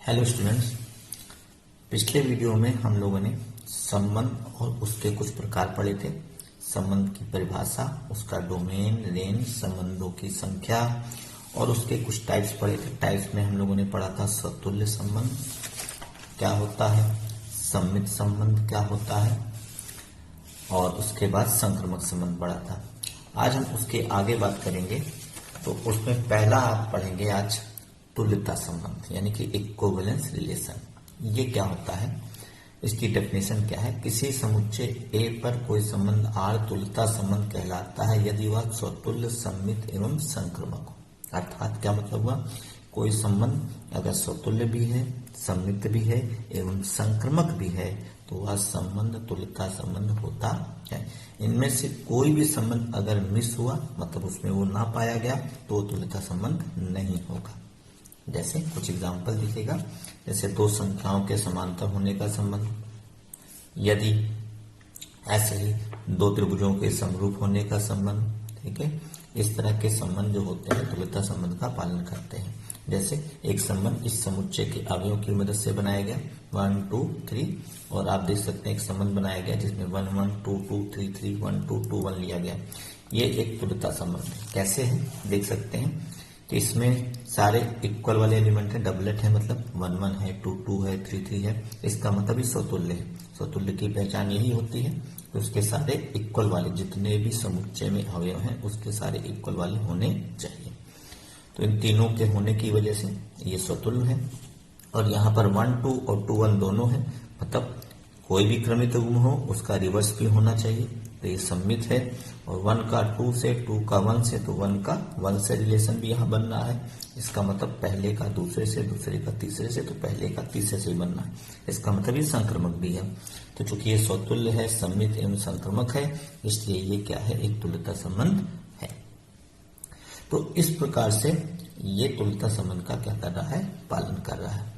Hello students, पिछले video में हम लोगों ने संबंध और उसके कुछ प्रकार पढ़े थे। संबंध की परिभाषा, उसका डोमेन, रेंज, संबंधों की संख्या और उसके कुछ टाइप्स पढ़े थे। टाइप्स में हम लोगों ने पढ़ा था स्वतुल्य संबंध क्या होता है, सम्मित संबंध क्या होता है और उसके बाद संक्रामक संबंध पढ़ा था। आज हम उसके आगे बात करेंगे। तो उसमें पहला आप पढ़ेंगे आज तुल्यता संबंध यानी कि इक्विवेलेंस रिलेशन। ये क्या होता है, इसकी डेफिनेशन क्या है। किसी समुच्चय ए पर कोई संबंध आर तुल्यता संबंध कहलाता है यदि वह स्वतुल्य, सम्मित एवं संक्रामक हो। अर्थात क्या मतलब हुआ, कोई संबंध अगर स्वतुल्य भी है, सम्मित भी है एवं संक्रामक भी है तो वह संबंध तुल्यता संबंध होता है। इनमें से कोई भी संबंध अगर मिस हुआ, मतलब उसमें वो ना पाया गया, तो वो तुल्यता संबंध नहीं होगा। जैसे कुछ एग्जाम्पल दिखेगा, जैसे दो संख्याओं के समांतर होने का संबंध, यदि ऐसे ही दो त्रिभुजों के समरूप होने का संबंध, ठीक है। इस तरह के संबंध जो होते हैं तुल्यता संबंध का पालन करते हैं। जैसे एक संबंध इस समुच्चय के अवयवों की मदद से बनाया गया 1 2 3, और आप देख सकते हैं एक संबंध बनाया गया जिसमें 1 1 2 2 3 3 1 2 2 1 लिया गया। ये एक तुल्यता संबंध है। कैसे है देख सकते हैं कि इसमें सारे इक्वल वाले एलिमेंट है, डबलेट है, मतलब 1 1 है, 2 2 है, 3 3 है। इसका मतलब ही स्वतुल्य है। स्वतुल्य की पहचान यही होती है कि उसके सारे इक्वल वाले, जितने भी समुच्चय में अवयव हैं उसके सारे इक्वल वाले होने चाहिए। तो इन तीनों के होने की वजह से ये स्वतुल्य है। और यहाँ पर 1 2 और 2 1 दोनों है, मतलब कोई भी क्रमित गुण हो उसका रिवर्स भी होना चाहिए, तो ये सम्मित है। और 1 का 2 से, 2 का 1 से, तो 1 का 1 से रिलेशन भी यहाँ बन रहा है। इसका मतलब पहले का दूसरे से, दूसरे का तीसरे से, तो पहले का तीसरे से बनना है। इसका मतलब ये संक्रामक भी है। तो चूंकि ये स्वतुल्य है, सम्मित एवं संक्रामक है, इसलिए ये क्या है, एक तुल्यता संबंध है। तो इस प्रकार से ये तुल्यता संबंध का क्या कर रहा है, पालन कर रहा है।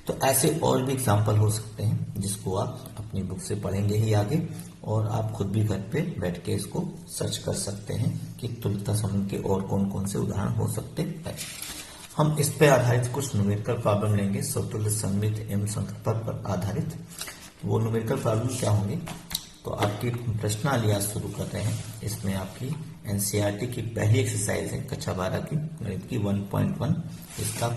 तो ऐसे और भी एग्जाम्पल हो सकते हैं जिसको आप अपनी बुक से पढ़ेंगे ही आगे, और आप खुद भी घर पे बैठ के इसको सर्च कर सकते हैं कि तुल्यता संबंध के और कौन कौन से उदाहरण हो सकते हैं। हम इस पे आधारित कुछ न्यूमेरिकल प्रॉब्लम लेंगे, स्वतुल्य, सम्मित एवं संक्रामक पर आधारित। वो न्यूमेरिकल प्रॉब्लम क्या होंगे, तो आपकी प्रश्नावली आज शुरू कर रहे हैं। इसमें आपकी एनसीईआरटी की पहली एक्सरसाइज है, कक्षा 12 की गणित की 1.1। इसका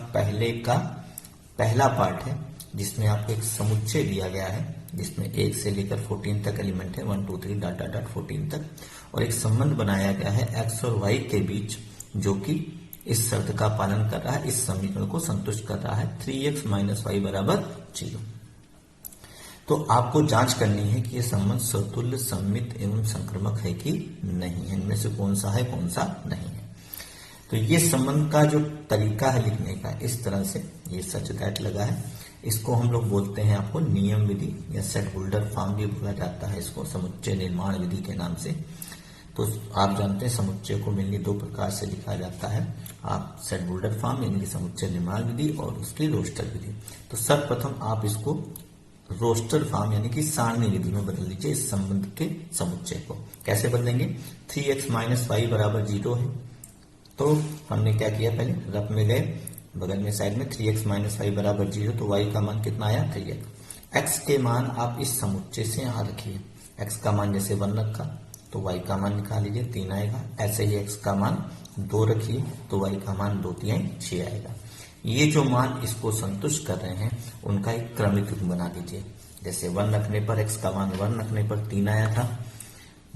पहला पार्ट है जिसमें आपको एक समुच्चय दिया गया है जिसमें 1 से लेकर 14 तक एलिमेंट है, 1 2 3 डॉट डॉट डॉट 14 तक, और एक संबंध बनाया गया है x और y के बीच जो कि इस शर्त का पालन कर रहा है, इस समीकरण को संतुष्ट कर रहा है 3x - y बराबर 0। तो आपको जांच करनी है कि यह संबंध स्वतुल्य, सम्मित एवं संक्रामक है कि नहीं है, इनमें से कौन सा है कौन सा नहीं है। तो ये संबंध का जो तरीका है लिखने का, इस तरह से ये सच दैट लगा है। इसको हम लोग बोलते हैं आपको नियम विधि या सेट होल्डर फॉर्म भी बोला जाता है, इसको समुच्चय निर्माण विधि के नाम से। तो आप जानते हैं समुच्चय को मेनली दो प्रकार से लिखा जाता है, आप सेट होल्डर फॉर्म यानी कि समुच्चय निर्माण विधि और उसकी रोस्टर विधि। तो सर्वप्रथम आप इसको रोस्टर फॉर्म यानी कि सारणी विधि में बदल लीजिए। इस संबंध के समुच्चय को कैसे बदलेंगे, 3x - y बराबर 0 है, तो हमने क्या किया, पहले रफ में गए, बगल में साइड में 3x - y बराबर 0, तो y का मान कितना आया 3x। x के मान आप इस समुच्चय से यहाँ रखिए, x का मान जैसे 1 रखा तो y का मान निकाल लीजिए 3 आएगा। ऐसे ही x का मान 2 रखिए तो y का मान 2 3 6 आएगा। ये जो मान इसको संतुष्ट कर रहे हैं उनका एक क्रमिक युग्म बना दीजिए। जैसे 1 रखने पर x का मान 1 रखने पर 3 आया था,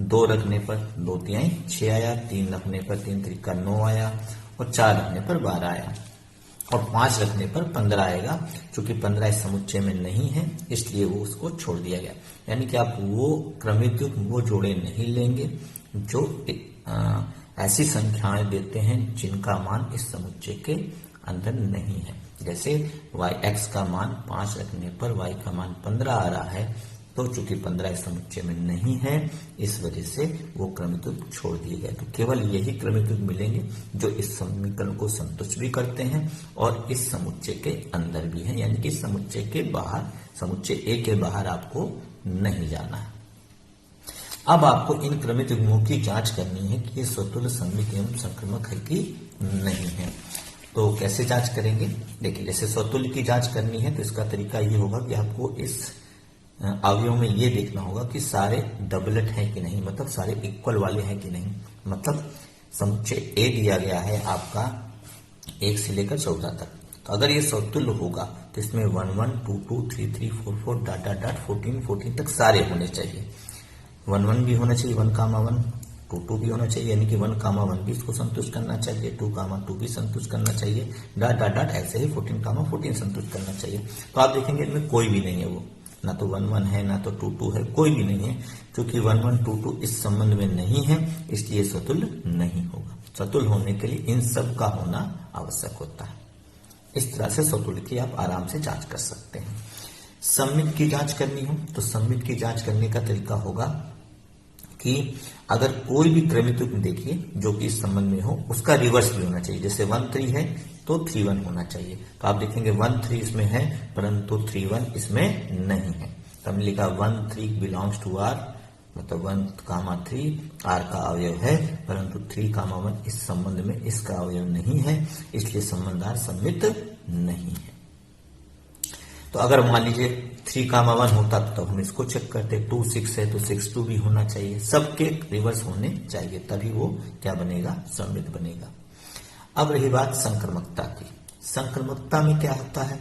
2 रखने पर 2 3 6 आया, 3 रखने पर 3 3 का 9 आया, और 4 रखने पर 12 आया, और 5 रखने पर 15 आएगा। चूंकि 15 इस समुच्चय में नहीं है इसलिए वो उसको छोड़ दिया गया। यानी कि आप वो क्रमिक युग्म, वो जोड़े नहीं लेंगे जो ऐसी संख्याएं देते हैं जिनका मान इस समुच्चय के अंदर नहीं है। जैसे x का मान 5 रखने पर y का मान 15 आ रहा है, तो चूंकि 15 इस समुच्चय में नहीं है इस वजह से वो क्रमिक युग्म छोड़ दिए गए। तो केवल यही क्रमिक युग्म मिलेंगे जो इस समीकरण को संतुष्ट भी करते हैं और इस समुच्चय के अंदर भी है, यानी कि समुच्चय के बाहर, समुच्चय ए के बाहर आपको नहीं जाना है। अब आपको इन क्रमिक युग्मों की जांच करनी है कि ये स्वतुल्य, सम्मित एवं संक्रामक है कि नहीं है। तो कैसे जांच करेंगे? देखिए, जैसे स्वतुल्य की जांच करनी है तो इसका तरीका ये होगा कि आपको इस अवयव में ये देखना होगा कि सारे डबलेट हैं कि नहीं, मतलब सारे इक्वल वाले हैं कि नहीं। मतलब समुच्चय ए दिया गया है आपका 1 से लेकर 14 तक, तो अगर ये समतुल्य होगा तो इसमें 1 1 2 2 3 3 4 4 डॉट डॉट डॉट 14 14 तक सारे होने चाहिए। 1 1 भी होना चाहिए, 1 कामा 1, 2 2 भी होना चाहिए, यानी कि 1 कामा 1 भी इसको संतुष्ट करना चाहिए, 2 कामा 2 भी संतुष्ट करना चाहिए, डॉट डॉट डॉट ऐसे ही 14 कामा 14 संतुष्ट करना चाहिए। तो आप देखेंगे इनमें कोई भी नहीं है, वो ना तो 1 1 है ना तो 2 2 है, कोई भी नहीं है। क्योंकि 1 1 2 2 इस संबंध में नहीं है, इसलिए स्वतुल्य नहीं होगा। स्वतुल्य होने के लिए इन सब का होना आवश्यक होता है। इस तरह से स्वतुल्य की आप आराम से जांच कर सकते हैं। सममित की जांच करनी हो तो सममित की जांच करने का तरीका होगा कि अगर कोई भी क्रमित युग्म देखिए जो कि इस संबंध में हो, उसका रिवर्स भी होना चाहिए। जैसे 1 3 है तो 3 1 होना चाहिए। तो आप देखेंगे 1 3 इसमें है परंतु 3 1 इसमें नहीं है। तो हमने लिखा 1 3 बिलोंग्स टू आर, मतलब 1 कामा 3 आर का अवयव है, परंतु 3 कामा 1 इस संबंध में इसका अवयव नहीं है, इसलिए संबंध आर सममित नहीं है। तो अगर मान लीजिए 3 कामा 1 होता तो हम इसको चेक करते, 2 6 है तो 6 2 भी होना चाहिए, सबके रिवर्स होने चाहिए, तभी वो क्या बनेगा? सममित बनेगा। अब रही बात संक्रमकता की। संक्रमकता में क्या होता है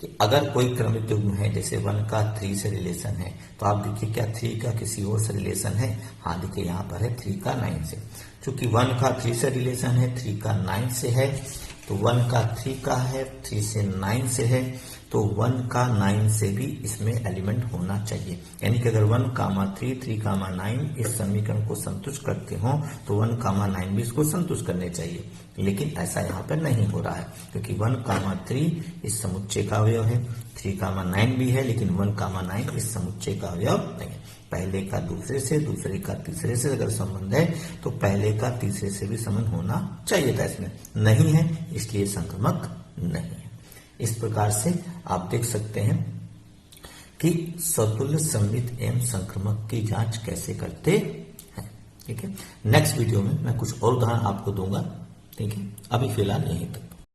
कि अगर कोई क्रमित युग्म है, जैसे 1 का 3 से रिलेशन है, तो आप देखिए क्या 3 का किसी और से रिलेशन है? हाँ, देखिए यहाँ पर है 3 का 9 से। क्योंकि 1 का 3 से रिलेशन है, 3 का 9 से है, तो 1 का 3 का है, 3 से 9 से है, तो 1 का 9 से भी इसमें एलिमेंट होना चाहिए। यानी कि अगर 1 कामा 3 3 कामा 9 इस समीकरण को संतुष्ट करते हो तो 1 कामा 9 भी इसको संतुष्ट करने चाहिए, लेकिन ऐसा यहाँ पर नहीं हो रहा है। क्योंकि 1 कामा 3 इस समुच्चय का अवयव है, 3 कामा 9 भी है, लेकिन 1 कामा 9 इस समुच्चय का अवयव नहीं है। पहले का दूसरे से, दूसरे का तीसरे से अगर संबंध है तो पहले का तीसरे से भी संबंध होना चाहिए था, इसमें नहीं है, इसलिए संक्रमक नहीं है। इस प्रकार से आप देख सकते हैं कि स्वतुल्य, सममित एवं संक्रमक की जांच कैसे करते हैं। ठीक है, नेक्स्ट वीडियो में मैं कुछ और उदाहरण आपको दूंगा। ठीक है, अभी फिलहाल यहीं तक।